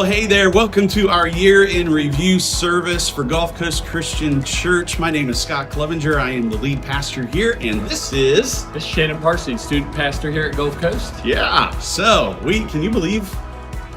Well, hey there. Welcome to our year in review service for Gulf Coast Christian Church. My name is Scott Clevenger. I am the lead pastor here, and this is Shannon Parsons, student pastor here at Gulf Coast. Yeah. So, can you believe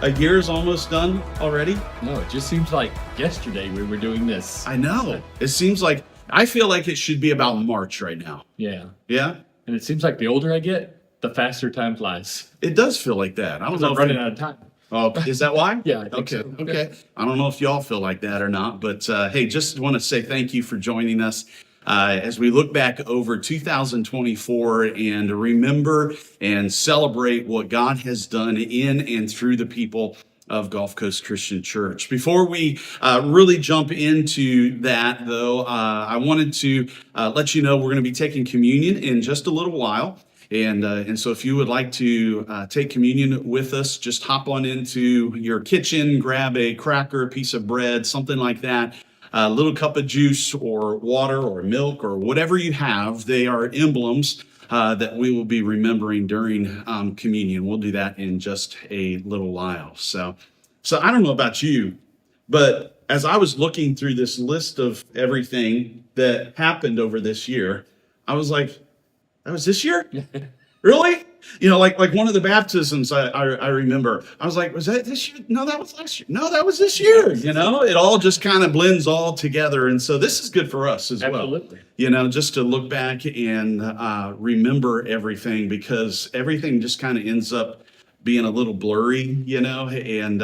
a year is almost done already? No, it just seems like yesterday we were doing this. I know. It seems like, I feel like it should be about March right now. Yeah. Yeah? And it seems like the older I get, the faster time flies. It does feel like that. I don't know I'm if running out of time. Oh, is that why? Yeah, I think okay. so. Okay. I don't know if y'all feel like that or not, but hey, just want to say thank you for joining us as we look back over 2024 and remember and celebrate what God has done in and through the people of Gulf Coast Christian Church. Before we really jump into that, though, I wanted to let you know we're going to be taking communion in just a little while. And so if you would like to take communion with us, just hop on into your kitchen, grab a cracker, a piece of bread, something like that, a little cup of juice or water or milk or whatever you have. They are emblems that we will be remembering during communion. We'll do that in just a little while. So I don't know about you, but as I was looking through this list of everything that happened over this year, I was like, that was this year? Really? You know, like one of the baptisms I remember. I was like, was that this year? No, that was last year. No, that was this year. You know, it all just kind of blends all together. And so this is good for us as well. Absolutely. You know, just to look back and remember everything, because everything just kind of ends up being a little blurry, you know, and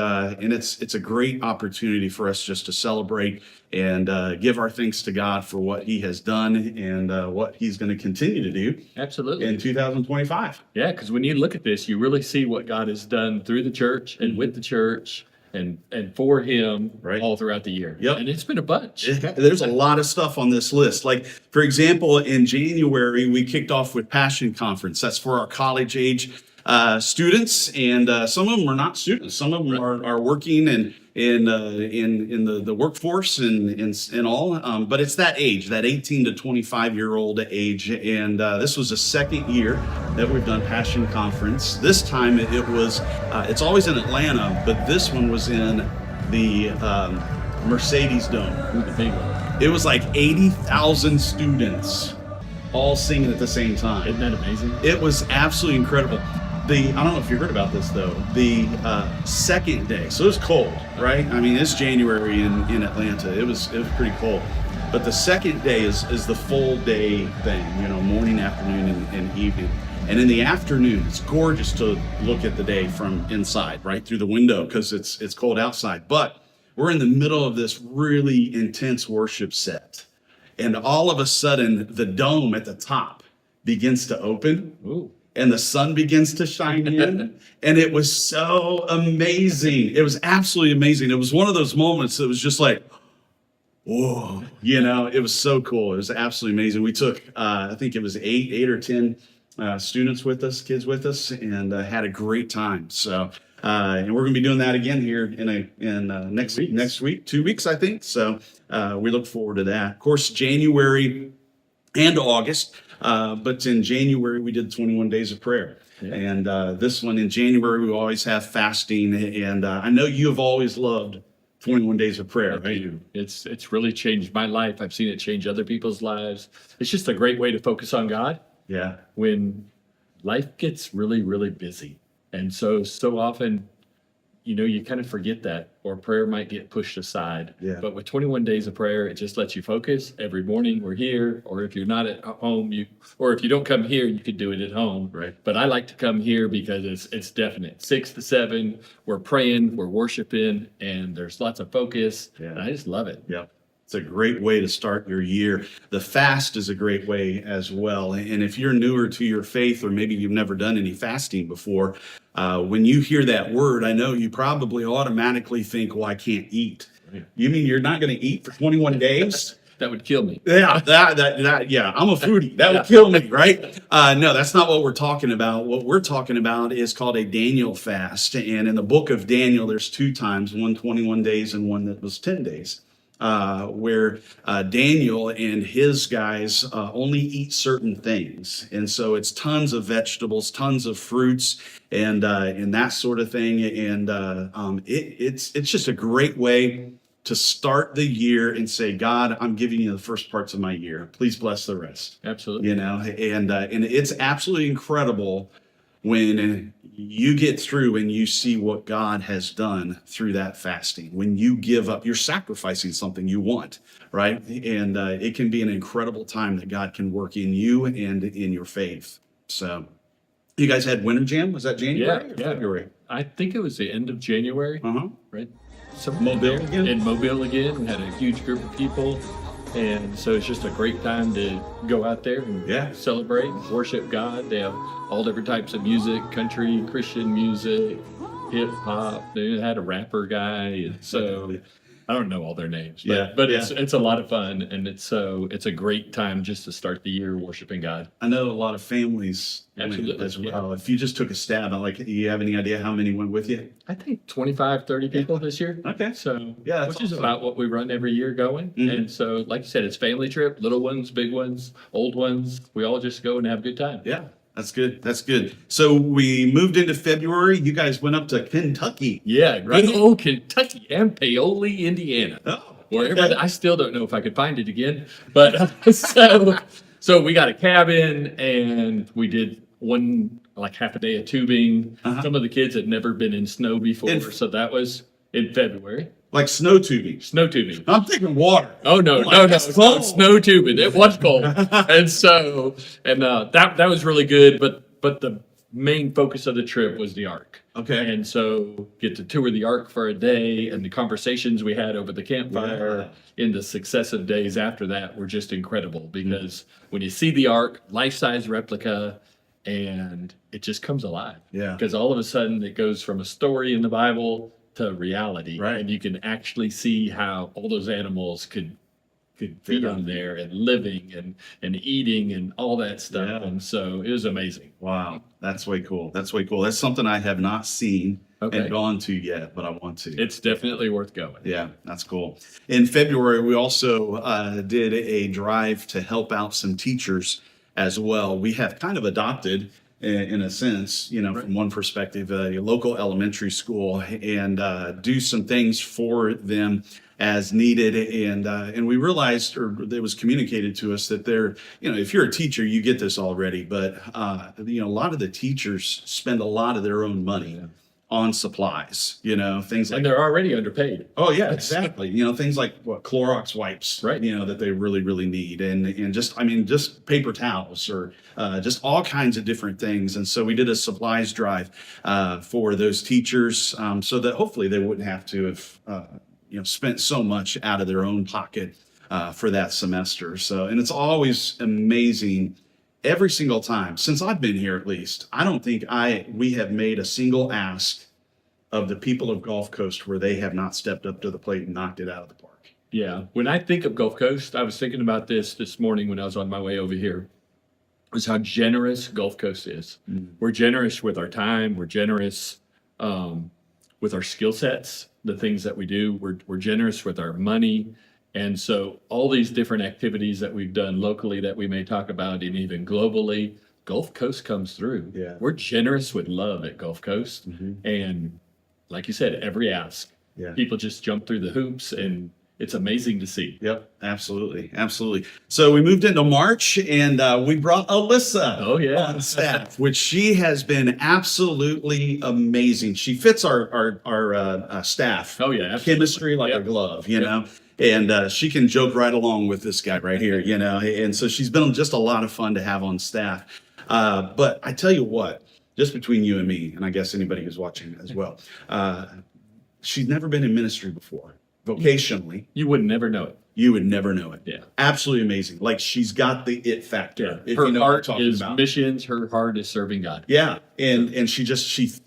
it's a great opportunity for us just to celebrate and give our thanks to God for what He has done and what He's going to continue to do. Absolutely. In 2025. Yeah, because when you look at this, you really see what God has done through the church and with the church and for Him all throughout the year. Yep. And it's been a bunch. There's a lot of stuff on this list. Like, for example, in January, we kicked off with Passion Conference. That's for our college age students, and some of them are not students. Some of them are working and in the workforce and all. But it's that age, that 18 to 25-year-old age. And this was the second year that we've done Passion Conference. This time it was it's always in Atlanta, but this one was in the Mercedes Dome. The big one. It was like 80,000 students all singing at the same time. Isn't that amazing? It was absolutely incredible. I don't know if you heard about this, though. The second day, so it was cold, right? I mean, it's January in Atlanta. It was pretty cold. But the second day is the full day thing, you know, morning, afternoon, and evening. And in the afternoon, it's gorgeous to look at the day from inside, right through the window, because it's cold outside. But we're in the middle of this really intense worship set. And all of a sudden, the dome at the top begins to open. Ooh. And the sun begins to shine in. And it was so amazing. It was absolutely amazing. It was one of those moments that was just like, whoa, you know, it was so cool. It was absolutely amazing. We took, I think it was eight or 10 students with us, kids with us, and had a great time. So, and we're going to be doing that again here in next week, 2 weeks, I think. So we look forward to that. Of course, January and August. But in January, we did 21 days of prayer. Yeah. And this one in January, we always have fasting. And I know you have always loved 21 days of prayer, right? It's really changed my life. I've seen it change other people's lives. It's just a great way to focus on God. Yeah. When life gets really, really busy. And so often, you know, you kind of forget that, or prayer might get pushed aside. Yeah. But with 21 days of prayer, it just lets you focus. Every morning we're here, or if you're not at home, or if you don't come here, you could do it at home. Right. But I like to come here because it's definite. 6 to 7, we're praying, we're worshiping, and there's lots of focus. Yeah. And I just love it. Yeah. It's a great way to start your year. The fast is a great way as well. And if you're newer to your faith, or maybe you've never done any fasting before, when you hear that word, I know you probably automatically think, well, I can't eat. Right. You mean you're not going to eat for 21 days? That would kill me. Yeah, yeah, I'm a foodie. That would kill me, right? No, that's not what we're talking about. What we're talking about is called a Daniel fast. And in the book of Daniel, there's 2 times, one 21 days and one that was 10 days. where Daniel and his guys only eat certain things, and so it's tons of vegetables, tons of fruits, and that sort of thing. And it's just a great way to start the year and say, God, I'm giving you the first parts of my year. Please bless the rest. Absolutely. You know, and it's absolutely incredible when you get through and you see what God has done through that fasting. When you give up, you're sacrificing something you want, right? And it can be an incredible time that God can work in you and in your faith. So you guys had Winter Jam? Was that January or Yeah. February? I think it was the end of January, Uh-huh. right? Somewhere Mobile there. again? In Mobile again. We had a huge group of people. And so it's just a great time to go out there and Yeah. celebrate, worship God. They have all different types of music, country, Christian music, hip hop. They had a rapper guy. And so I don't know all their names, but Yeah. it's a lot of fun, and it's a great time just to start the year worshiping God. I know a lot of families Absolutely, as well. If you just took a stab, like, do you have any idea how many went with you? I think 25, 30 people this year. Okay. So, Yeah, that's which is awesome. about what we run every year going. Mhm. And so, like you said, it's family trip, little ones, big ones, old ones. We all just go and have a good time. Yeah, that's good. That's good. So we moved into February. You guys went up to Kentucky. Yeah, right. Oh, Kentucky and Paoli, Indiana. Oh, Wherever okay. I still don't know if I could find it again, but so we got a cabin and we did one like half a day of tubing. Uh-huh. Some of the kids had never been in snow before, In- so that was in February. Like snow tubing. Snow tubing. I'm thinking water. Oh no, Oh, no, no! that's It's cold. not snow tubing. It was cold, and so that was really good. But the main focus of the trip was the Ark. Okay. And so get to tour the Ark for a day, and the conversations we had over the campfire in the successive days after that were just incredible, because when you see the Ark, life-size replica, and it just comes alive. Yeah. Because all of a sudden it goes from a story in the Bible to reality. Right. And you can actually see how all those animals could Fit be on on there and living and eating and all that stuff. Yeah. And so it was amazing. Wow, that's way cool. That's way cool. That's something I have not seen Okay. and gone to yet, but I want to. It's definitely worth going. Yeah, that's cool. In February, we also did a drive to help out some teachers as well. We have kind of adopted, in a sense, you know, from one perspective, a local elementary school, and do some things for them as needed. And we realized, or it was communicated to us, that they're, you know, if you're a teacher, you get this already, but you know, a lot of the teachers spend a lot of their own money on supplies, you know, things like, And they're already underpaid. oh yeah, exactly. You know, things like what, Clorox wipes, Right. you know, that they really, really need. And just, I mean, just paper towels, or just all kinds of different things. And so we did a supplies drive for those teachers, so that hopefully they wouldn't have to have, you know, spent so much out of their own pocket for that semester. So, and it's always amazing. Every single time since I've been here, at least, I don't think we have made a single ask of the people of Gulf Coast where they have not stepped up to the plate and knocked it out of the park. Yeah. When I think of Gulf Coast, I was thinking about this morning when I was on my way over here, was how generous Gulf Coast is. We're generous with our time. We're generous with our skill sets, the things that we do. We're generous with our money. And so all these different activities that we've done locally that we may talk about, and even globally, Gulf Coast comes through. Yeah. We're generous with love at Gulf Coast. And like you said, every ask, Yeah. people just jump through the hoops, and it's amazing to see. Yep, absolutely, absolutely. So we moved into March, and we brought Alyssa Oh, yeah. on staff, which she has been absolutely amazing. She fits our staff. Oh, yeah, absolutely. Chemistry like a Yep. glove, you know. And she can joke right along with this guy right here, you know. And so she's been just a lot of fun to have on staff. But I tell you what, just between you and me, and I guess anybody who's watching as well, she's never been in ministry before. Vocationally, You would never know it. you would never know it. Yeah. Absolutely amazing. Like, she's got the it factor. If Her you know what I'm heart talking is about. missions. Her heart is serving God. Yeah, and she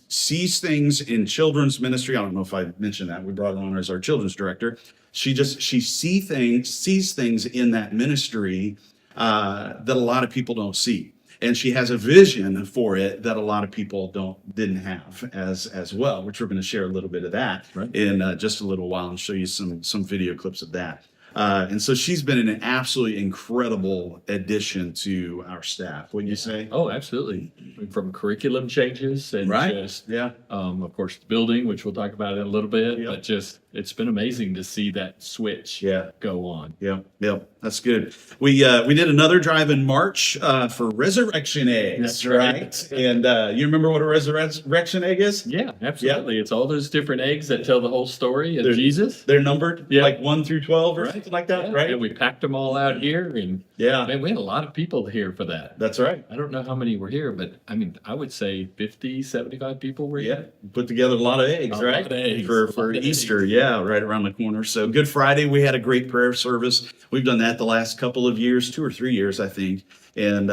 sees things in children's ministry. I don't know if I mentioned that. We brought her on as our children's director. She sees things in that ministry that a lot of people don't see. and she has a vision for it that a lot of people didn't have as well, which we're going to share a little bit of that Right. in just a little while and show you some video clips of that. And so she's been an absolutely incredible addition to our staff. Wouldn't you say? Oh, absolutely. From curriculum changes and just, Yeah. of course, the building, which we'll talk about in a little bit, Yep. but just it's been amazing to see that switch Yeah. go on. Yeah, that's good. We did another drive in March for resurrection eggs. That's right. And you remember what a resurrection egg is? Yeah, absolutely. It's all those different eggs that tell the whole story of Jesus. They're numbered, Yeah. like 1 through 12 or Right. something like that, Yeah, right? and we packed them all out here, and Yeah, man, we had a lot of people here for that. that's right. I don't know how many were here, but I mean, I would say 50, 75 people were Yeah, here. put together a lot of eggs, A right? lot of eggs. For A lot of Easter, eggs. yeah, right around the corner. So Good Friday, we had a great prayer service. We've done that the last couple of years, 2 or 3 years, I think. And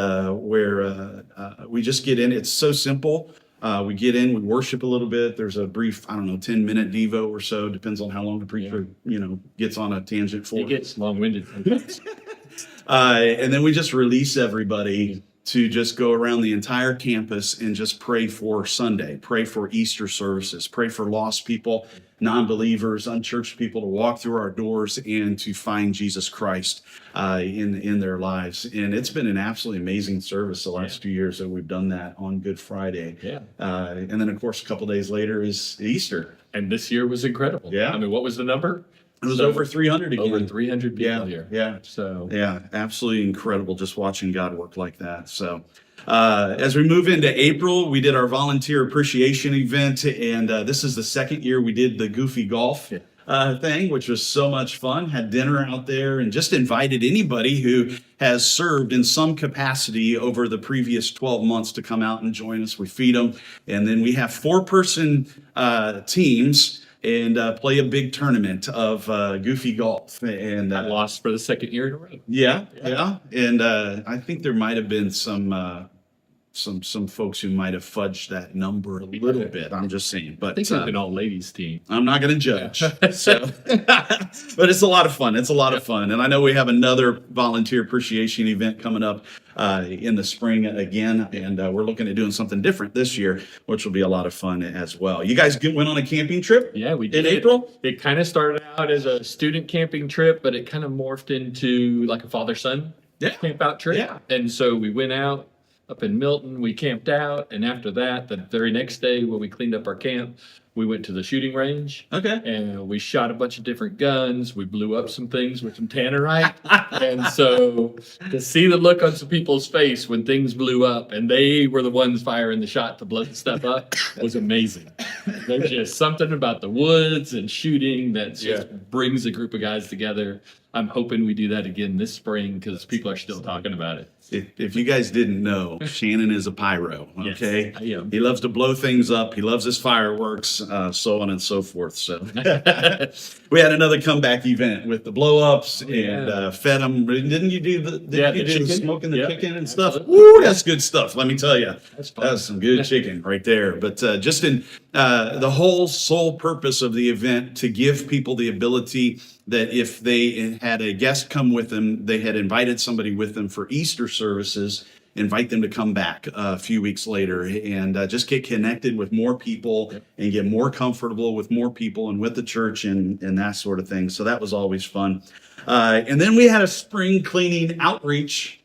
where we just get in, it's so simple. We get in, we worship a little bit. There's a brief, 10-minute Devo or so, depends on how long the preacher, gets on a tangent for. It gets long-winded sometimes. And then we just release everybody to just go around the entire campus and just pray for Sunday, pray for Easter services, pray for lost people, non-believers, unchurched people to walk through our doors and to find Jesus Christ in their lives. And it's been an absolutely amazing service the last few years that we've done that on Good Friday. Yeah. And then, of course, a couple days later is Easter. And this year was incredible. Yeah. I mean, what was the number? It was So, over 300 again. over 300 people Yeah, here. yeah. So Yeah, absolutely incredible just watching God work like that. So, as we move into April, we did our volunteer appreciation event, and this is the second year we did the Goofy Golf thing, which was so much fun. Had dinner out there and just invited anybody who has served in some capacity over the previous 12 months to come out and join us. We feed them, and then we have 4-person teams and play a big tournament of Goofy Golf. And I lost for the second year in a row. yeah. And I think there might have been some folks who might have fudged that number a little bit. I'm just saying, I but think it's an all-ladies team. I'm not going to judge. So, but it's a lot of fun. It's a lot of fun, and I know we have another volunteer appreciation event coming up in the spring again, and we're looking at doing something different this year, which will be a lot of fun as well. You guys went on a camping trip? Yeah, we did. In April? It kind of started out as a student camping trip, but it kind of morphed into like a father-son camp out trip. Yeah. And so we went out up in Milton, we camped out, and after that, the very next day when we cleaned up our camp, we went to the shooting range. Okay. And we shot a bunch of different guns. We blew up some things with some tannerite. And so to see the look on some people's face when things blew up and they were the ones firing the shot to blow the stuff up was amazing. There's just something about the woods and shooting that just brings a group of guys together. I'm hoping we do that again this spring because people are still talking about it. If you guys didn't know, Shannon is a pyro, okay? Yes, I am. He loves to blow things up. He loves his fireworks, so on and so forth. So we had another comeback event with the blow-ups and fed them. Didn't you do the chicken? smoking the Yeah, chicken and stuff? absolutely. Woo, that's good stuff. Let me tell you. That's fun. That's some good chicken right there. But just in the whole sole purpose of the event to give people the ability that if they had a guest come with them, they had invited somebody with them for Easter services, invite them to come back a few weeks later and just get connected with more people and get more comfortable with more people and with the church and that sort of thing. So that was always fun. And then we had a spring cleaning outreach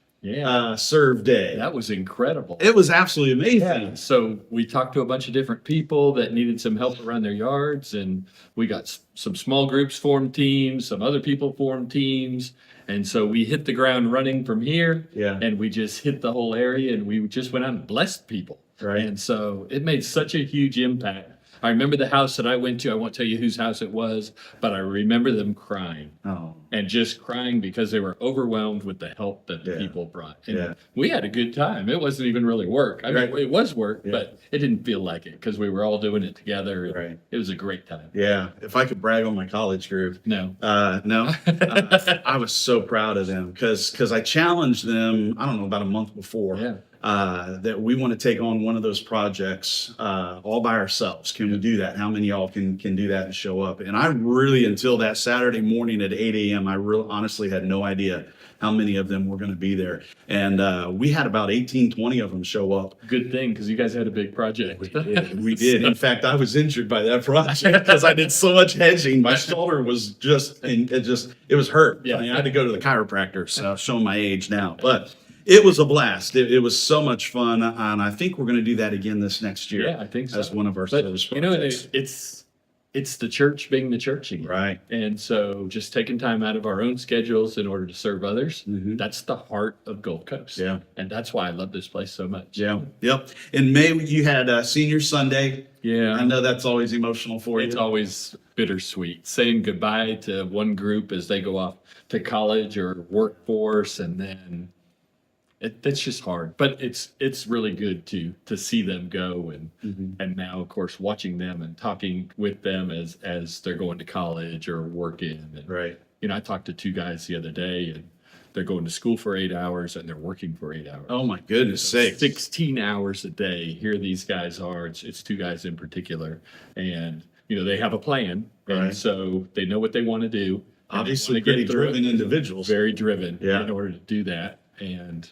serve day. That was incredible. It was absolutely amazing. So we talked to a bunch of different people that needed some help around their yards, and we got some small groups formed teams, some other people formed teams, and so we hit the ground running from here. Yeah. And we just hit the whole area, and we just went out and blessed people. Right. And so it made such a huge impact. I remember the house that I went to. I won't tell you whose house it was, but I remember them crying. Oh. And just crying because they were overwhelmed with the help that the people brought. And we had a good time. It wasn't even really work. I mean, it was work, but it didn't feel like it because we were all doing it together. Right. It was a great time. Yeah. If I could brag on my college group. No. No. I was so proud of them because I challenged them, I don't know, about a month before. Yeah. that we want to take on one of those projects all by ourselves. Can we do that? How many of y'all can do that and show up? And I really, until that Saturday morning at 8 a.m., I really honestly had no idea how many of them were going to be there. And we had about 18, 20 of them show up. Good thing, because you guys had a big project. We did. In fact, I was injured by that project because I did so much hedging. My shoulder was it was hurt. Yeah. I mean, I had to go to the chiropractor, so showing my age now. But it was a blast. It was so much fun. And I think we're going to do that again this next year. Yeah, I think so. As one of our But, service you know, projects. it's the church being the church again. Right. And so just taking time out of our own schedules in order to serve others, Mhm. that's the heart of Gulf Coast. Yeah. And that's why I love this place so much. Yeah. Yep. In May, you had Senior Sunday. Yeah. I know that's always emotional for you. It's always bittersweet saying goodbye to one group as they go off to college or workforce, and then it's just hard. But it's really good to see them go, and now of course watching them and talking with them as they're going to college or working. And, Right. you know, I talked to two guys the other day, and they're going to school for 8 hours and they're working for 8 hours. Oh my goodness sakes. 16 hours a day. Here these guys are. It's two guys in particular, and you know they have a plan, Right. and so they know what they want to do. and they Obviously wanna get pretty through it. driven individuals. Very driven. Yeah. In order to do that, and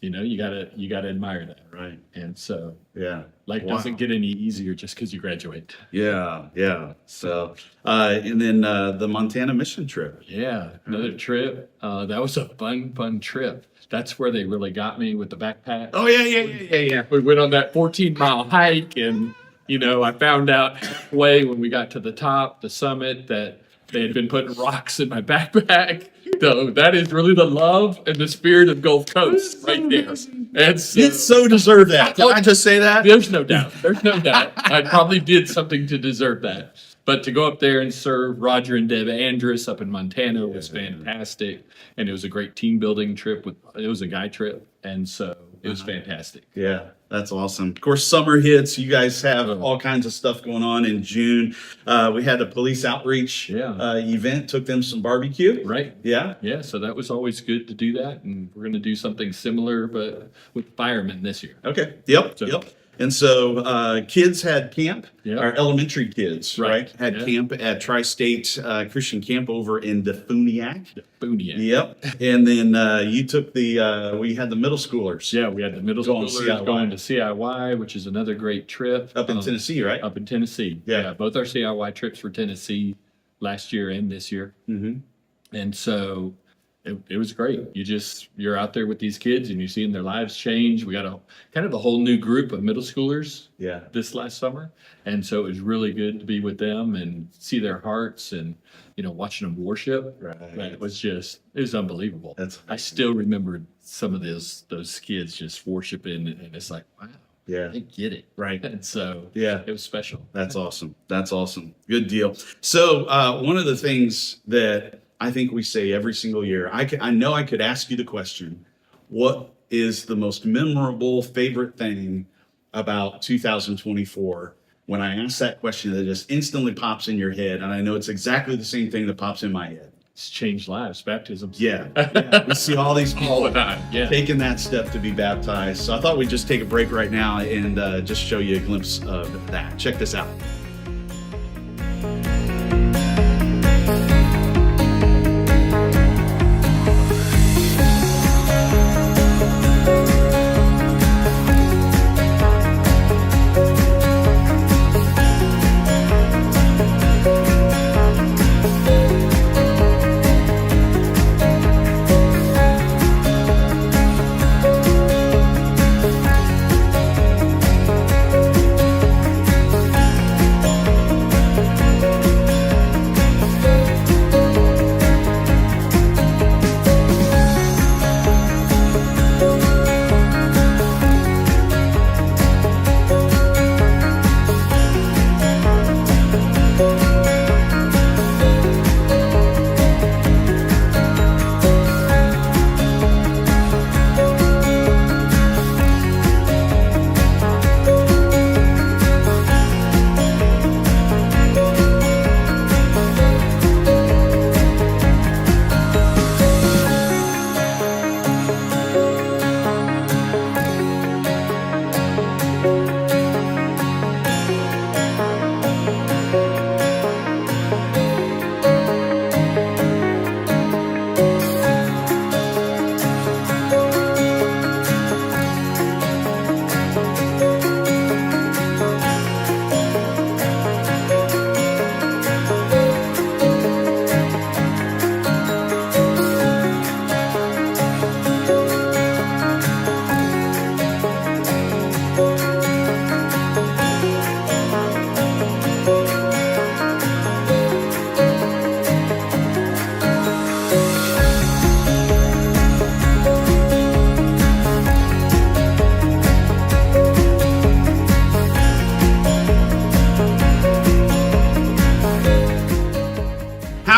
you know you gotta admire that. Right. And so Yeah. life Wow. doesn't get any easier just because you graduate. Yeah. Yeah. So, and then the Montana mission trip. Yeah, another trip. That was a fun trip. That's where they really got me with the backpack. Oh yeah. We went on that 14-mile hike, and you know, I found out halfway when we got to the top, the summit, that they had been putting rocks in my backpack. So that is really the love and the spirit of Gulf Coast right there. And so, You so deserve that. Can I just say that? there's no doubt. There's no doubt. I probably did something to deserve that. But to go up there and serve Roger and Deb Andrus up in Montana was fantastic. And it was a great team building trip. It was a guy trip. And so it was fantastic. Yeah, that's awesome. Of course, summer hits. You guys have all kinds of stuff going on in June. We had a police outreach event, took them some barbecue. Right. Yeah. Yeah, so that was always good to do that, and we're going to do something similar, but with firemen this year. Okay. Yep. So- Yep. And so kids had camp, Yeah. our elementary kids, right? Had Yeah. camp at Tri-State Christian Camp over in Defuniak. Boonia. Yep. And then you took we had the middle schoolers. Yeah, we had the middle Going schoolers CIY. going to CIY, which is another great trip. Up in Tennessee, right? Up in Tennessee. Yeah. Both our CIY trips were Tennessee last year and this year. Mm-hmm. And so it was great. You're out there with these kids and you're seeing their lives change. We got a kind of a whole new group of middle schoolers Yeah. this last summer. And so it was really good to be with them and see their hearts and, you know, watching them worship. Right. Man, it was unbelievable. That's I still remember some of those kids just worshiping, and it's like, wow, Yeah. they get it. Right. And so Yeah. it was special. That's awesome. That's awesome. Good deal. So one of the things that I think we say every single year, I know I could ask you the question, what is the most memorable favorite thing about 2024? When I ask that question, that just instantly pops in your head, and I know it's exactly the same thing that pops in my head. It's changed lives, baptisms. Yeah. We see all these All people the time. Yeah. taking that step to be baptized. So I thought we'd just take a break right now and just show you a glimpse of that. Check this out.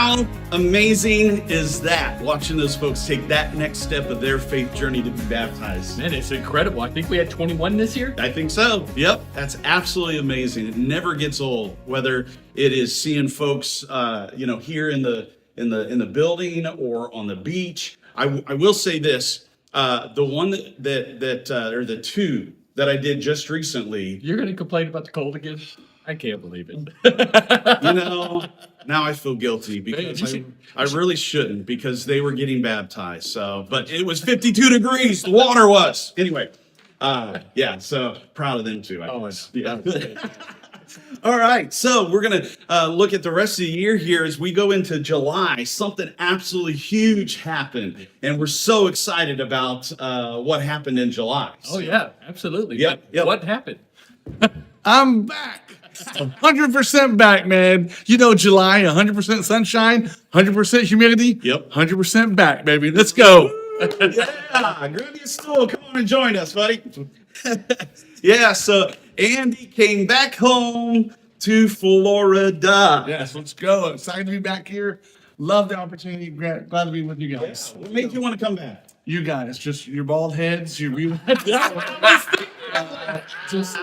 How amazing is that? Watching those folks take that next step of their faith journey to be baptized. Man, it's incredible. I think we had 21 this year. I think so. Yep, that's absolutely amazing. It never gets old. Whether it is seeing folks, here in the building or on the beach. I will say this: the one or the two that I did just recently. You're going to complain about the cold again? I can't believe it. Now I feel guilty because I really shouldn't, because they were getting baptized. So, but it was 52 degrees. The water was anyway. So proud of them too. I guess. Yeah. All right, so we're gonna look at the rest of the year here as we go into July. Something absolutely huge happened, and we're so excited about what happened in July. Oh yeah, absolutely. Yep, yep. What happened? I'm back. 100% back, man. You know, July, 100% sunshine, 100% humidity. Yep. 100% back, baby. Let's go. Yeah, grab your stool. Come on and join us, buddy. Yeah, so Andy came back home to Florida. Yes, let's go. Excited to be back here. Love the opportunity. Glad to be with you guys. What made you want to come back? You guys, just your bald heads, your just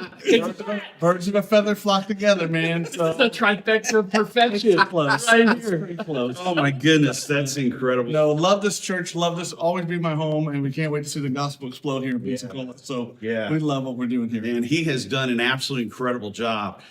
birds of a feather flock together, man. So The trifecta of perfection. close. Right here. Pretty close. Oh my goodness, that's incredible. No, love this church. Love this. Always be my home, and we can't wait to see the gospel explode here in Pensacola. So Yeah. we love what we're doing here. And he has done an absolutely incredible job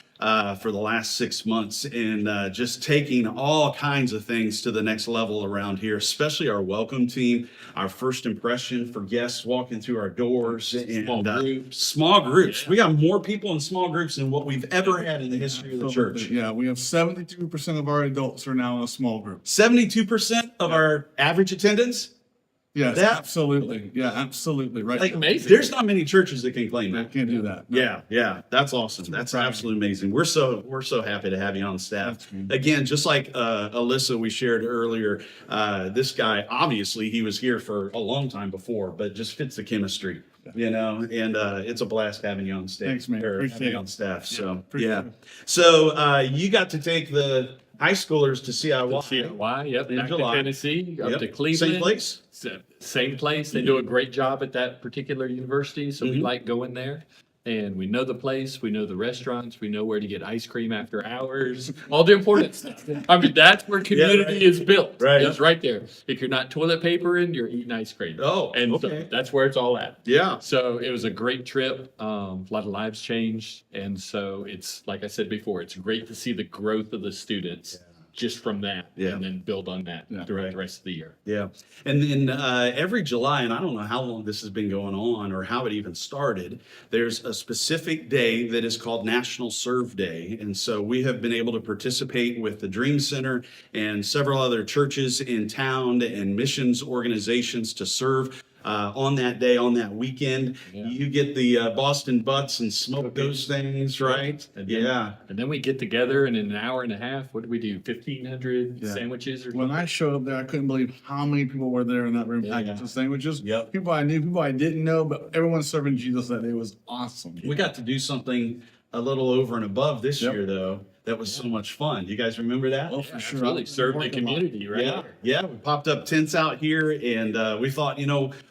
for the last 6 months in just taking all kinds of things to the next level around here, especially our welcome team, our first impression for guests walking through our doors, and Small groups. Small groups. We got more people in small groups than what we've ever had in the history of the church. Yeah, we have 72% of our adults are now in a small group. 72% of our average attendance. Yes, That- absolutely. Yeah, absolutely. Right. Like, Amazing. there's not many churches that can claim I that. can't do that. Yeah, that's awesome. That's absolutely amazing. We're so happy to have you on staff. That's great. Again, just like Alyssa, we shared earlier. This guy, obviously, he was here for a long time before, but just fits the chemistry, And it's a blast having you on staff. Thanks, man. or Appreciate having you it. on staff. So appreciate yeah. it. So you got to take the high schoolers to CIY. Why? Yep. In Back July. to Tennessee, up Yep. to Cleveland. Same place? Same place. They do a great job at that particular university, so we like going there. And we know the place, we know the restaurants, we know where to get ice cream after hours, all the important stuff. I mean, that's where community right. is built. Right. It's right there. If you're not toilet papering, you're eating ice cream. Oh, and okay. so that's where it's all at. Yeah. So it was a great trip. A lot of lives changed. And so it's, like I said before, it's great to see the growth of the students just from that Yeah. and then build on that throughout the rest of the year. Yeah. And then every July, and I don't know how long this has been going on or how it even started, there's a specific day that is called National Serve Day. And so we have been able to participate with the Dream Center and several other churches in town and missions organizations to serve on that day, on that weekend. Yeah. You get the Boston butts and smoke those things, right? And then, And then we get together, and in an hour and a half, what did we do? 1,500 Yeah. sandwiches or When I showed up there, I couldn't believe how many people were there in that room Yeah. packaging sandwiches. Yep. People I knew, people I didn't know, but everyone serving Jesus that day was awesome. We got to do something a little over and above this Yep. year, though. That was so much fun. You guys remember that? Oh, for sure. Absolutely. Serve the Parking lot. community, right? Yeah, yeah. We popped up tents out here, and we thought,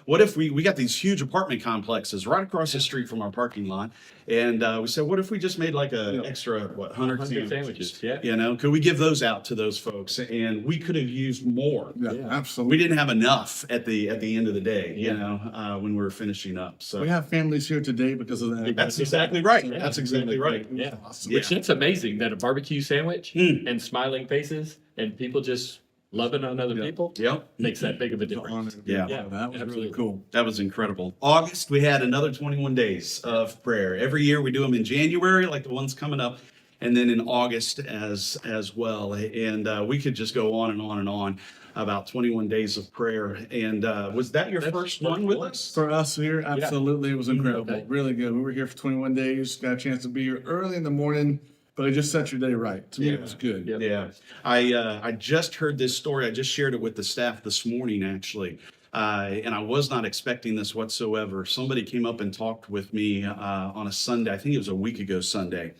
what if we got these huge apartment complexes right across the street from our parking lot, and we said, what if we just made like an extra 100 100 sandwiches? sandwiches, yeah. Could we give those out to those folks? And we could have used more. Yeah, Yeah. absolutely. We didn't have enough at the end of the day, Yeah. when we were finishing up. So We have families here today because of that. that's exactly right. Yeah. That's exactly right. Yeah. Awesome. Which it's amazing that a barbecue sandwich and smiling faces and people just loving on other people Yep. makes that big of a The difference. honor. Yeah. Yeah, That was really absolutely. cool. That was incredible. August, we had another 21 days of prayer. Every year we do them in January, like the ones coming up, and then in August as well. And we could just go on and on and on about 21 days of prayer. And was that your That's first first one with one. us? For us here, absolutely, it was incredible. Okay. Really good. We were here for 21 days. Got a chance to be here early in the morning, but it just set your day right. To me, it was good. Yeah. Yeah. I just heard this story. I just shared it with the staff this morning, actually. And I was not expecting this whatsoever. Somebody came up and talked with me on a Sunday. I think it was a week ago Sunday.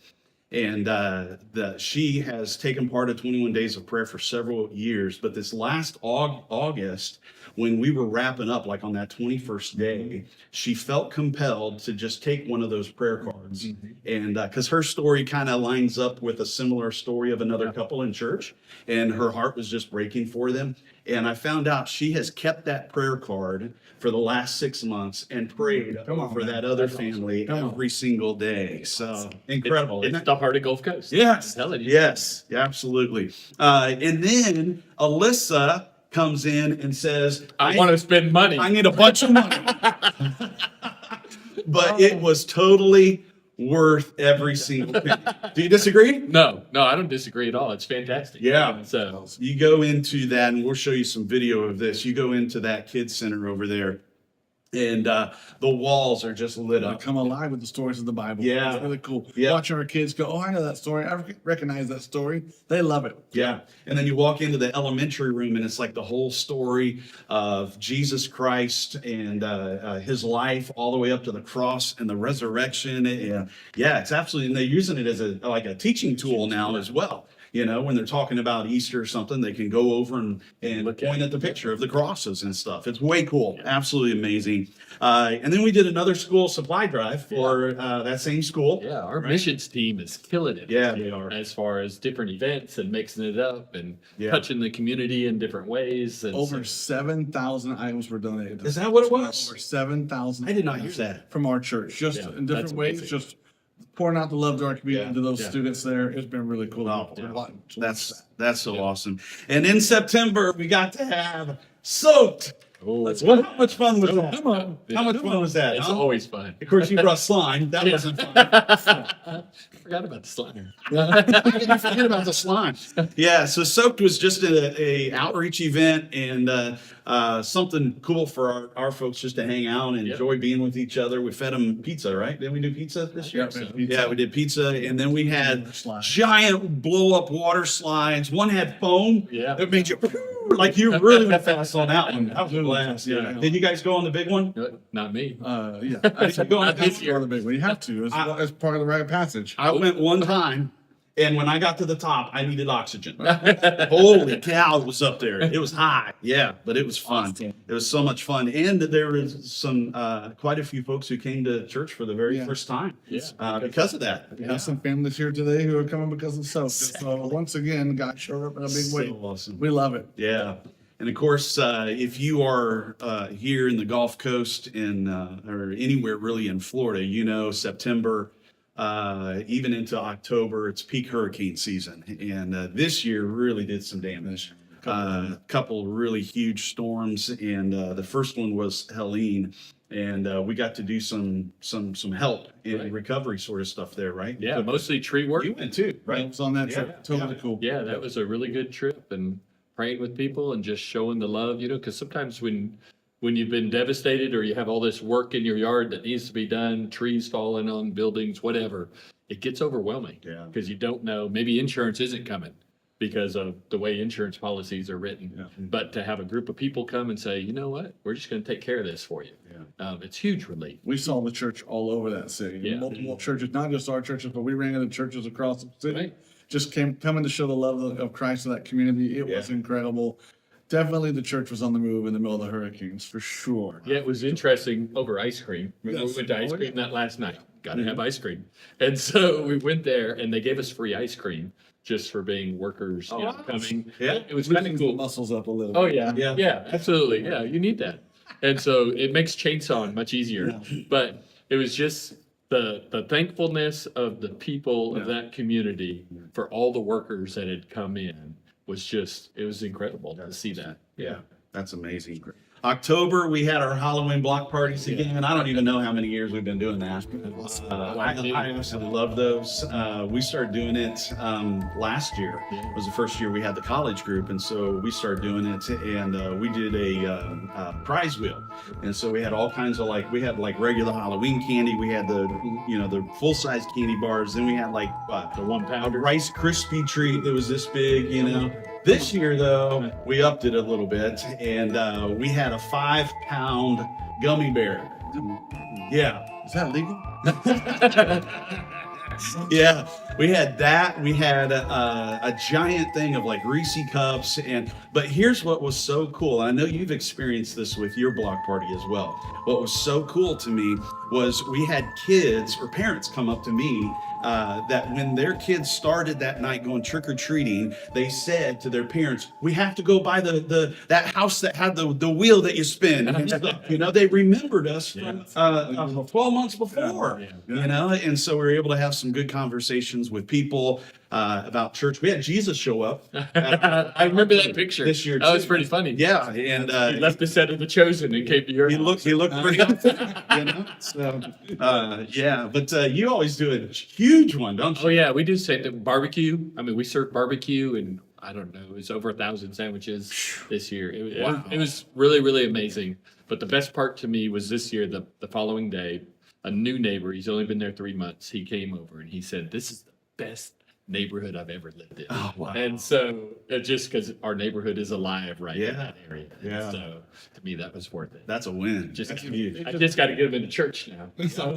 And she has taken part of 21 Days of Prayer for several years. But this last August, when we were wrapping up, like on that 21st day, she felt compelled to just take one of those prayer cards. And because her story kind of lines up with a similar story of another couple in church, and her heart was just breaking for them. And I found out she has kept that prayer card for the last 6 months and prayed over that other family every single day. So incredible. It's the heart of Gulf Coast. Yes. I'm telling you. Yes, absolutely. And then Alyssa comes in and says, I want to spend money. I need a bunch of money. But it was totally worth every single penny. Do you disagree? No, I don't disagree at all. It's fantastic. Yeah. So You go into that, and we'll show you some video of this. You go into that kids center over there, and the walls are just lit I up. come alive with the stories of the Bible. Yeah. It's really cool. Yeah. Watching our kids go, oh, I know that story. I recognize that story. They love it. Yeah. And then you walk into the elementary room, and it's like the whole story of Jesus Christ and his life all the way up to the cross and the resurrection. And yeah, it's absolutely, and they're using it as like a teaching tool now as well. You know, when they're talking about Easter or something, they can go over and point at the picture of the crosses and stuff. It's way cool. Absolutely amazing. And then we did another school supply drive for that same school. yeah, our missions team is killing it. Yeah, they are. As far as different events and mixing it up and Yeah. touching the community in different ways. And Over 7,000 items were donated. Is that what it was? Over 7,000. I did not hear that. From our church, just Yeah, in different that's ways, amazing. just pouring out the love to our community, Yeah, to those yeah. students there. It's been really cool. Wow. That's That's so awesome. And in September, we got to have Soaked. Oh, How much fun was that? Come on. How much fun was that? it's huh? always fun. Of course, you brought slime. That wasn't fun. I forgot about the slime. I forget about the slime. Yeah, so Soaked was just a outreach event and something cool for our folks just to hang out and Yep. enjoy being with each other. We fed them pizza, right? Didn't we do pizza this year? Yeah, we had pizza. Yeah, we did pizza, and then we had Slide. giant blow-up water slides. One had foam. Yeah. That made you like you really went fast on that one. That was a blast. Yeah. Yeah. Did you guys go on the big one? No, not me. Yeah. you go on I this think you're the big one. You have to. It's part of the rite of passage. I went one time, and when I got to the top, I needed oxygen. Holy cow, it was up there. It was high. Yeah, but it was fun. Awesome. It was so much fun. And there was some, quite a few folks who came to church for the very Yeah. first time Yeah. because of that. We have some families here today who are coming because of Soap. So once again, God showed up in a big way. So awesome. We love it. Yeah. And of course, if you are here in the Gulf Coast and or anywhere really in Florida, you know September, even into October, it's peak hurricane season. And this year really did some damage. A couple really huge storms, and the first one was Helene. And we got to do some help in Right. recovery sort of stuff there, right? Yeah, mostly tree work. You went too, I right? was on that Yeah. trip. Totally Yeah. cool. Yeah, that was a really good trip, and praying with people and just showing the love, because sometimes when you've been devastated or you have all this work in your yard that needs to be done, trees falling on buildings, whatever, it gets overwhelming. Yeah. Because you don't know, maybe insurance isn't coming because of the way insurance policies are written. Yeah. But to have a group of people come and say, you know what, we're just going to take care of this for you. It's huge relief. We saw the church all over that city. Yeah. Multiple churches, not just our churches, but we ran into churches across the city. Right. Just coming to show the love of Christ to that community. It was Yeah. incredible. Definitely the church was on the move in the middle of the hurricanes, for sure. Yeah, it was interesting over ice cream. Remember Yes. we went to ice Oh, cream that last night. Got to have ice cream. And so we went there and they gave us free ice cream just for being workers coming. Yeah. It was kind of Loosened the cool. muscles up a little. Oh yeah. Yeah. Yeah, absolutely. Yeah, you need that. And so it makes chainsawing much easier. But it was just the thankfulness of the people of that community for all the workers that had come in was just, it was incredible to see that. Yeah, that's amazing. October, we had our Halloween block parties again. I don't even know how many years we've been doing that. I absolutely love those. We started doing it last year. It was the first year we had the college group, and so we started doing it. And we did a prize wheel, and so we had all kinds of we had regular Halloween candy. We had the full size candy bars. Then we had The 1 a pounder. Rice Krispie treat that was this big. This year, though, we upped it a little bit, and we had a 5-pound gummy bear. Yeah. Is that legal? Yeah, we had that. We had a giant thing of like Reese cups, but here's what was so cool. I know you've experienced this with your block party as well. What was so cool to me was we had kids or parents come up to me that when their kids started that night going trick or treating, they said to their parents, "We have to go by that house that had the wheel that you spin." And stuff. You know, they remembered us from 12 months before. You know, and so we were able to have some good conversations with people about church. We had Jesus show up. I remember that picture this year. That was too. pretty funny. Yeah, and he left the set of The Chosen and came to your. he looked pretty you know. So yeah, but you always do a huge one, don't you? Oh yeah, we do say the barbecue. I mean, we served barbecue, and I don't know, it was over 1,000 sandwiches this year. It was really, really amazing. But the best part to me was this year, the following day, a new neighbor. He's only been there 3 months. He came over and he said, "This is the best neighborhood I've ever lived in." Oh, wow. And so just because our neighborhood is alive right in Yeah. that area. And Yeah. so to me, that was worth it. That's a win. Just, That's huge. I just got to get them into church now. So,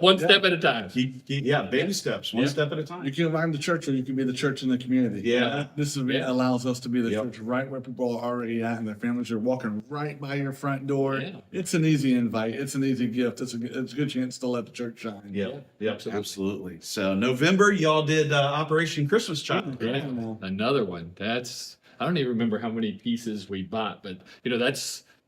one step at a time. Yeah, baby steps, one Yeah. step at a time. You can find the church, or you can be the church in the community. Yeah. This allows us to be the church right where people are already at, and their families are walking right by your front door. Yeah. It's an easy invite. It's an easy gift. It's a good chance to let the church shine. Yep, yep, absolutely. absolutely. So November, y'all did Operation Christmas Child. Yeah, another one. I don't even remember how many pieces we bought, but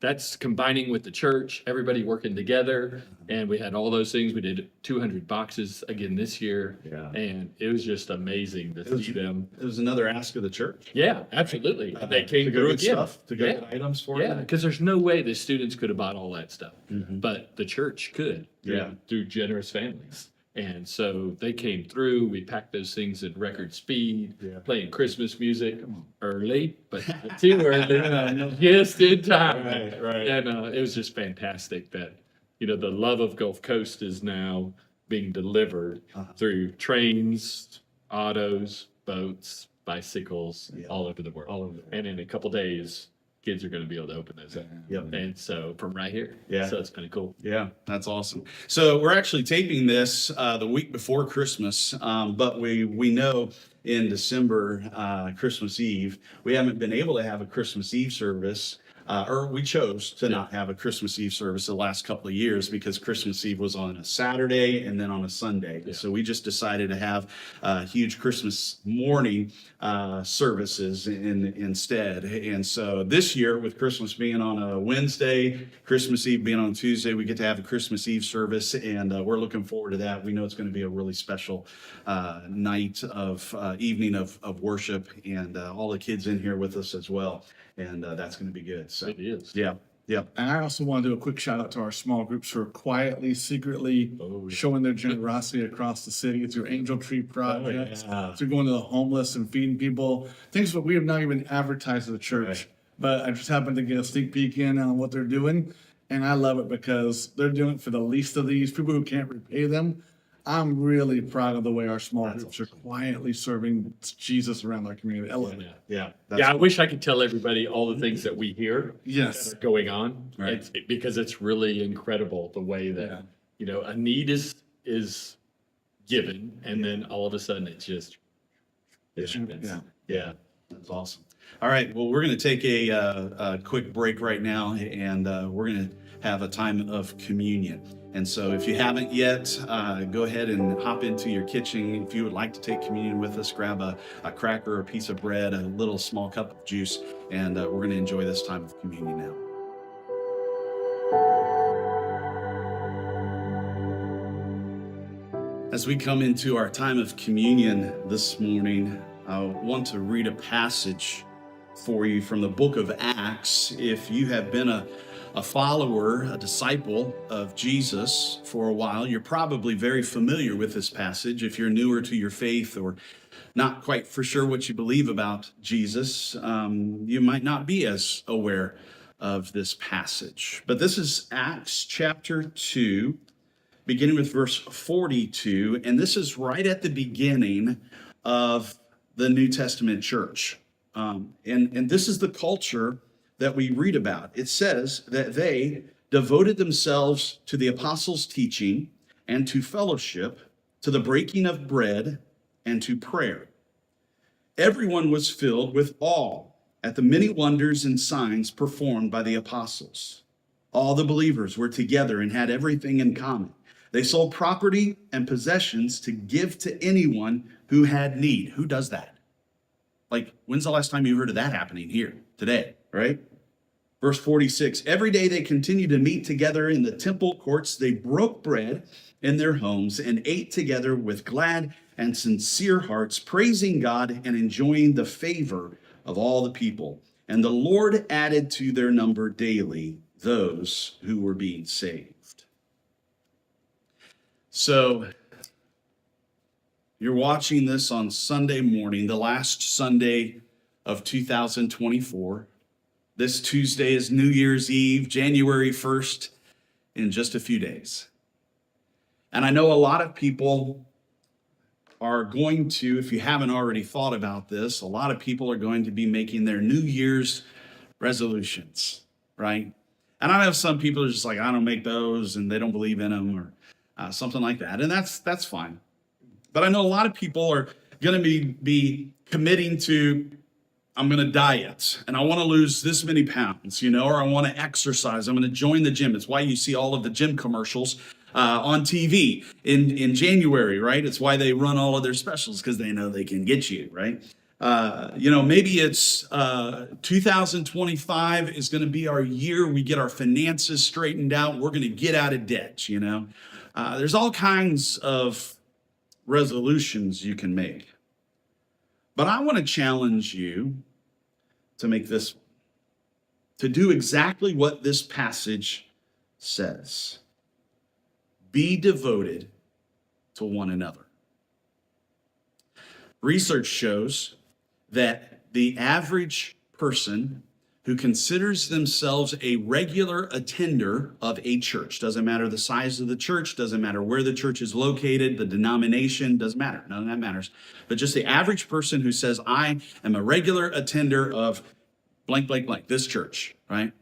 that's combining with the church, everybody working together, and we had all those things. We did 200 boxes again this year, Yeah. and it was just amazing to see them. It was another ask of the church. Yeah, absolutely. They came to go through get again. stuff, to go Yeah. get items for Yeah, them. because there's no way the students could have bought all that stuff, but the church could Yeah. through generous families. And so they came through. We packed those things at record speed, Yeah. playing Christmas music early, but not too early, just in time. Right. And it was just fantastic that, the love of Gulf Coast is now being delivered through trains, autos, boats, bicycles, all over the world. And in a couple days, kids are going to be able to open those up. Yep. And so from right here. Yeah. So it's kind of cool. Yeah, that's awesome. So we're actually taping this the week before Christmas, but we know in December, Christmas Eve, we haven't been able to have a Christmas Eve service. Or we chose to not have a Christmas Eve service the last couple of years because Christmas Eve was on a Saturday and then on a Sunday. Yeah. So we just decided to have huge Christmas morning services instead. And so this year, with Christmas being on a Wednesday, Christmas Eve being on Tuesday, we get to have a Christmas Eve service, and we're looking forward to that. We know it's going to be a really special night of evening of worship, and all the kids in here with us as well. And that's going to be good. So It is. yeah. And I also want to do a quick shout out to our small groups who are quietly, secretly showing their generosity across the city through Angel Tree Projects, through going to the homeless and feeding people. Things that we have not even advertised to the church, Right. but I just happened to get a sneak peek in on what they're doing. And I love it because they're doing it for the least of these people who can't repay them. I'm really proud of the way our small groups are quietly serving Jesus around our community. I love it. Yeah. Yeah, I wish I could tell everybody all the things that we hear Yes. that are going on. Right. Because it's really incredible the way that, a need is given, and then all of a sudden it happens. Yeah, that's awesome. All right, well, we're going to take a quick break right now, and we're going to have a time of communion. And so if you haven't yet, go ahead and hop into your kitchen. If you would like to take communion with us, grab a cracker, a piece of bread, a little small cup of juice, and we're going to enjoy this time of communion now. As we come into our time of communion this morning, I want to read a passage for you from the book of Acts. If you have been a follower, a disciple of Jesus for a while, you're probably very familiar with this passage. If you're newer to your faith or not quite for sure what you believe about Jesus, you might not be as aware of this passage. But this is Acts chapter 2, beginning with verse 42, and this is right at the beginning of the New Testament church. And this is the culture that we read about. It says that they devoted themselves to the apostles' teaching and to fellowship, to the breaking of bread, and to prayer. Everyone was filled with awe at the many wonders and signs performed by the apostles. All the believers were together and had everything in common. They sold property and possessions to give to anyone who had need. Who does that? Like, when's the last time you heard of that happening here today, right? Verse 46, every day they continued to meet together in the temple courts. They broke bread in their homes and ate together with glad and sincere hearts, praising God and enjoying the favor of all the people. And the Lord added to their number daily those who were being saved. So you're watching this on Sunday morning, the last Sunday of 2024. This Tuesday is New Year's Eve, January 1st, in just a few days. And I know a lot of people are going to, if you haven't already thought about this, a lot of people are going to be making their New Year's resolutions, right? And I know some people are just like, I don't make those and they don't believe in them or something like that. And that's fine. But I know a lot of people are going to be committing to, I'm going to diet and I want to lose this many pounds, or I want to exercise. I'm going to join the gym. It's why you see all of the gym commercials on TV in January, right? It's why they run all of their specials, because they know they can get you, right? Maybe it's 2025 is going to be our year we get our finances straightened out. We're going to get out of debt, There's all kinds of resolutions you can make. But I want to challenge you to make this one, to do exactly what this passage says. Be devoted to one another. Research shows that the average person who considers themselves a regular attender of a church, doesn't matter the size of the church, doesn't matter where the church is located, the denomination, doesn't matter. None of that matters. But just the average person who says, I am a regular attender of blank, blank, blank, this church, right?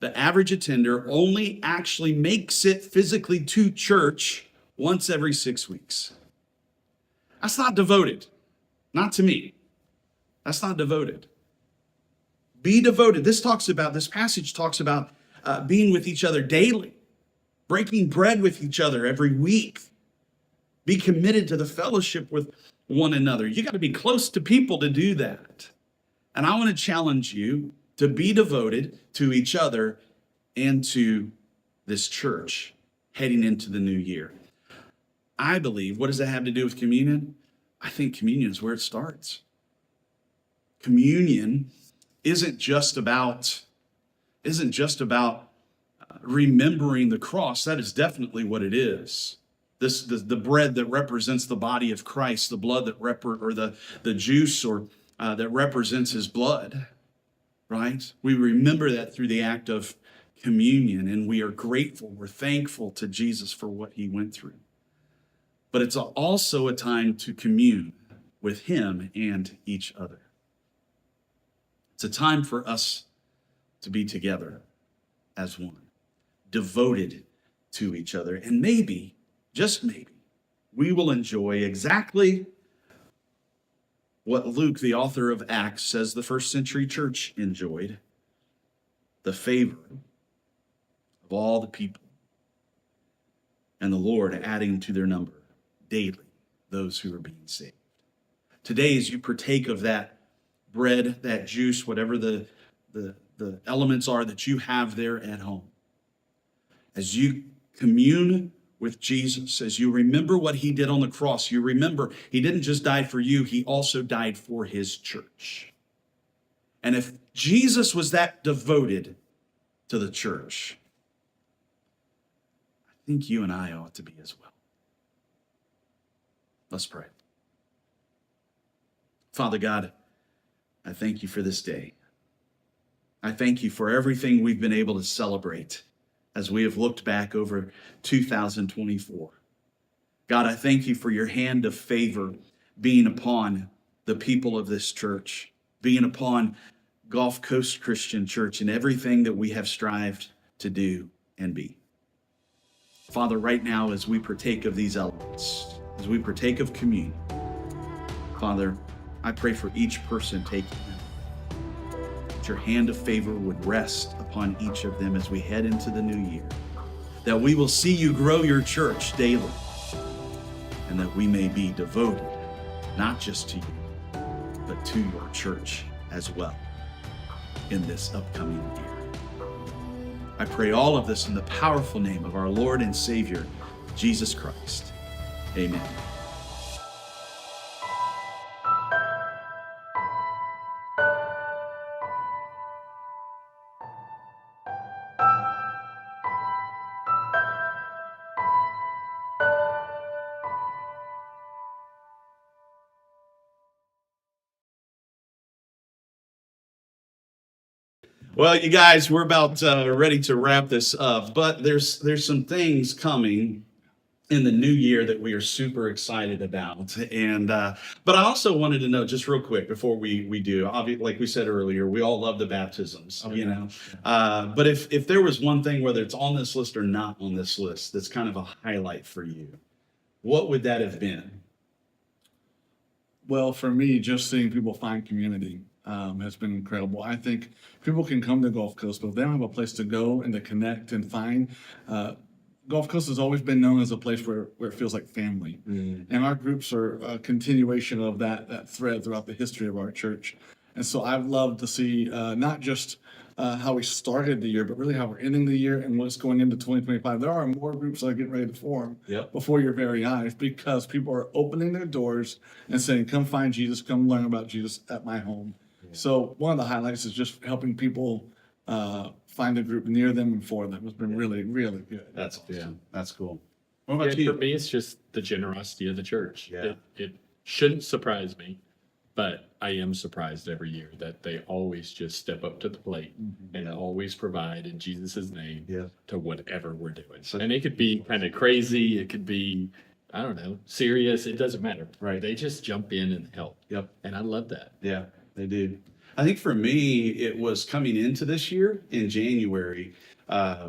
The average attender only actually makes it physically to church once every 6 weeks. That's not devoted. Not to me. That's not devoted. Be devoted. This passage talks about being with each other daily, breaking bread with each other every week. Be committed to the fellowship with one another. You got to be close to people to do that. And I want to challenge you to be devoted to each other and to this church heading into the new year. I believe, what does that have to do with communion? I think communion is where it starts. Communion isn't just about remembering the cross. That is definitely what it is. The bread that represents the body of Christ, the blood that the juice that represents his blood, right? We remember that through the act of communion, and we are grateful. We're thankful to Jesus for what he went through. But it's also a time to commune with him and each other. It's a time for us to be together as one, devoted to each other. And maybe, just maybe, we will enjoy exactly what Luke, the author of Acts, says the first century church enjoyed: the favor of all the people, and the Lord adding to their number daily those who are being saved. Today, as you partake of that bread, that juice, whatever the elements are that you have there at home, as you commune with Jesus, as you remember what he did on the cross, you remember he didn't just die for you, he also died for his church. And if Jesus was that devoted to the church, I think you and I ought to be as well. Let's pray. Father God, I thank you for this day. I thank you for everything we've been able to celebrate as we have looked back over 2024. God, I thank you for your hand of favor being upon the people of this church, being upon Gulf Coast Christian Church and everything that we have strived to do and be. Father, right now, as we partake of these elements, as we partake of communion, Father, I pray for each person taking them, that your hand of favor would rest upon each of them as we head into the new year, that we will see you grow your church daily, and that we may be devoted, not just to you, but to your church as well in this upcoming year. I pray all of this in the powerful name of our Lord and Savior, Jesus Christ. Amen. Well, you guys, we're about ready to wrap this up, but there's some things coming in the new year that we are super excited about. And but I also wanted to know, just real quick before we do, obviously, like we said earlier, we all love the baptisms, you know. But if there was one thing, whether it's on this list or not on this list, that's kind of a highlight for you, what would that have been? Well, for me, just seeing people find community has been incredible. I think people can come to Gulf Coast, but if they don't have a place to go and to connect and find, Gulf Coast has always been known as a place where it feels like family. And our groups are a continuation of that thread throughout the history of our church. And so I've loved to see not just how we started the year, but really how we're ending the year and what's going into 2025. There are more groups that are getting ready to form before your very eyes, because people are opening their doors and saying, come find Jesus, come learn about Jesus at my home. So one of the highlights is just helping people find a group near them and for them. It's been really, really good. That's awesome. That's cool. What about And you? for me, it's just the generosity of the church. Yeah. It shouldn't surprise me, but I am surprised every year that they always just step up to the plate and always provide in Jesus' name to whatever we're doing. And it could be kind of crazy. It could be, I don't know, serious. It doesn't matter. Right. They just jump in and help. Yep. And I love that. Yeah, they do. I think for me, it was coming into this year in January.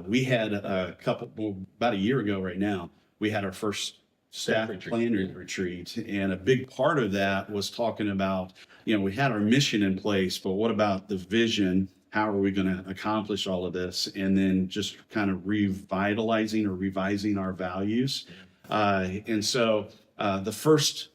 We had about a year ago right now, we had our first staff planning retreat. And a big part of that was talking about, we had our mission in place, but what about the vision? How are we going to accomplish all of this? And then just kind of revitalizing or revising our values. And so the first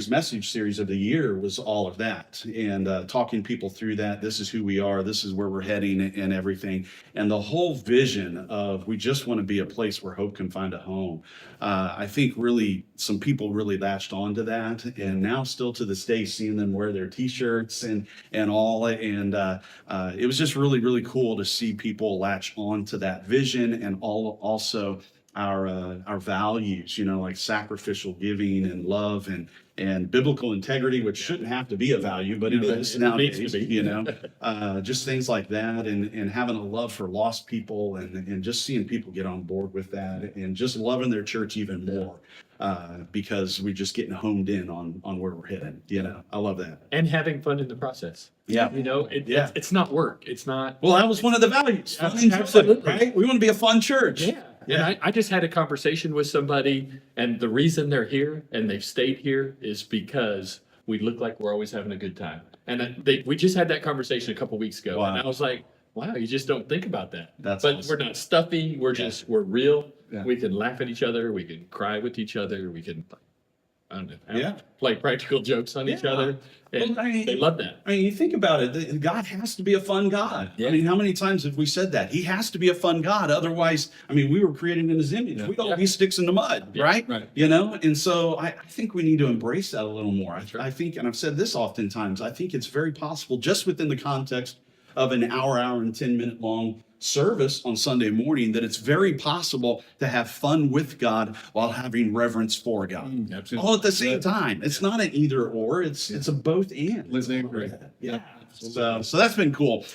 message series of the year was all of that, and talking people through that. This is who we are, this is where we're heading, and everything. And the whole vision of, we just want to be a place where hope can find a home. I think really some people really latched onto that, and now still to this day, seeing them wear their t-shirts and all. And it was just really, really cool to see people latch onto that vision, and also our values, like sacrificial giving and love and biblical integrity, which shouldn't have to be a value, but it is nowadays, just things like that, and having a love for lost people, and just seeing people get on board with that, and just loving their church even more, because we're just getting homed in on where we're headed. I love that. And having fun in the process. Yeah. It's not work. It's not. Well, that was one of the values. Absolutely. Right? We want to be a fun church. Yeah. And I just had a conversation with somebody, and the reason they're here and they've stayed here is because we look like we're always having a good time. And we just had that conversation a couple weeks ago, and I was like, wow, you just don't think about that. But awesome. We're not stuffy. We're real. Yeah. We can laugh at each other. We can cry with each other. We can, I don't know, play practical jokes on each other. And they love that. You think about it, God has to be a fun God. Yeah. How many times have we said that? He has to be a fun God. Otherwise, we were created in his image. We'd all be sticks in the mud, right? Right. And so I think we need to embrace that a little more. I think, and I've said this oftentimes, I think it's very possible, just within the context of an hour and 10-minute long service on Sunday morning, that it's very possible to have fun with God while having reverence for God. Absolutely. All at the same time. It's not an either or, it's a both and. Let's agree. Yeah. So that's been cool.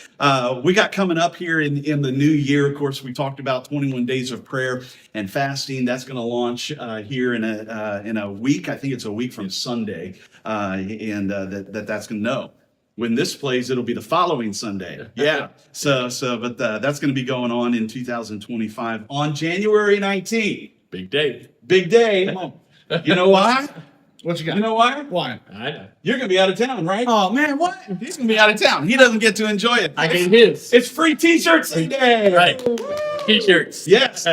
We got coming up here in the new year. Of course, we talked about 21 days of prayer and fasting. That's going to launch here in a week. I think it's a week from Sunday, and that's going to know. When this plays, it'll be the following Sunday. Yeah. But that's going to be going on in 2025 on January 19th. Big day. Big day. Come on. You know why? What you got? You know why? Why? I know. You're going to be out of town, right? Oh man, what? He's going to be out of town. He doesn't get to enjoy it. I get his. It's free T-shirts today. Right. T-shirts. Yes.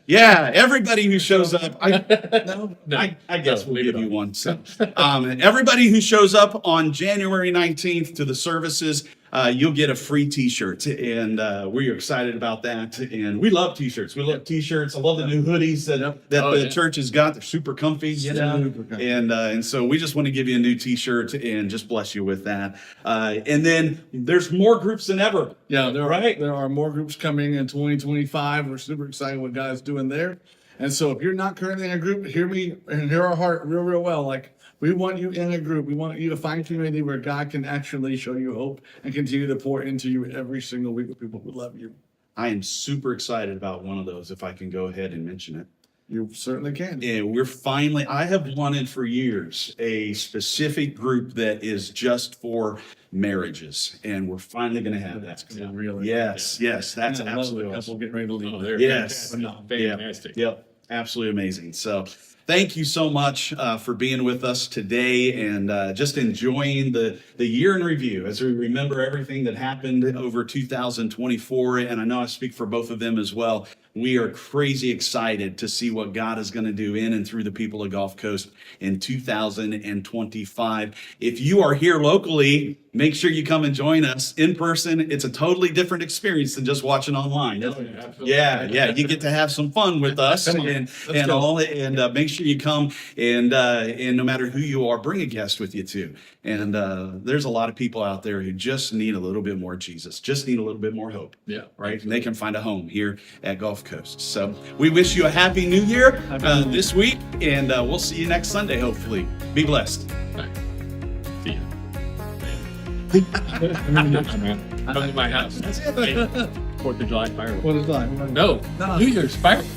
Yeah. Everybody who shows up. No. No. I guess No, we'll leave it give you on. one. So, everybody who shows up on January 19th to the services, you'll get a free T-shirt, and we're excited about that. And we love T-shirts. We love T-shirts. I love the new hoodies that Yep. that Oh, the yeah. church has got. They're super comfy, you know. Super comfy. And so we just want to give you a new T-shirt and just bless you with that. And then there's more groups than ever. Yeah, there Right. there are more groups coming in 2025. We're super excited what God's doing there. And so if you're not currently in a group, hear me and hear our heart real well. Like, we want you in a group. We want you to find community where God can actually show you hope and continue to pour into you every single week with people who love you. I am super excited about one of those, if I can go ahead and mention it. You certainly can. And I have wanted for years a specific group that is just for marriages. And we're finally going to have that. Yeah, really. Yes, that's And I love absolutely the awesome. couple getting ready to leave. Oh, they're Yes. fantastic. Yep, absolutely amazing. So thank you so much for being with us today and just enjoying the year in review as we remember everything that happened over 2024. And I know I speak for both of them as well. We are crazy excited to see what God is going to do in and through the people of Gulf Coast in 2025. If you are here locally, make sure you come and join us in person. It's a totally different experience than just watching online. Absolutely. Yeah, you get to have some fun with us Come on, and let's go. all, and make sure you come and no matter who you are, bring a guest with you too. And there's a lot of people out there who just need a little bit more Jesus, just need a little bit more hope. Yeah. Right, and they can find a home here at Gulf Coast. So we wish you a happy New Year this week, and we'll see you next Sunday. Hopefully, be blessed. Bye. See you. Come to my house. 4th of July fireworks. What is that? No, No. New Year's fireworks.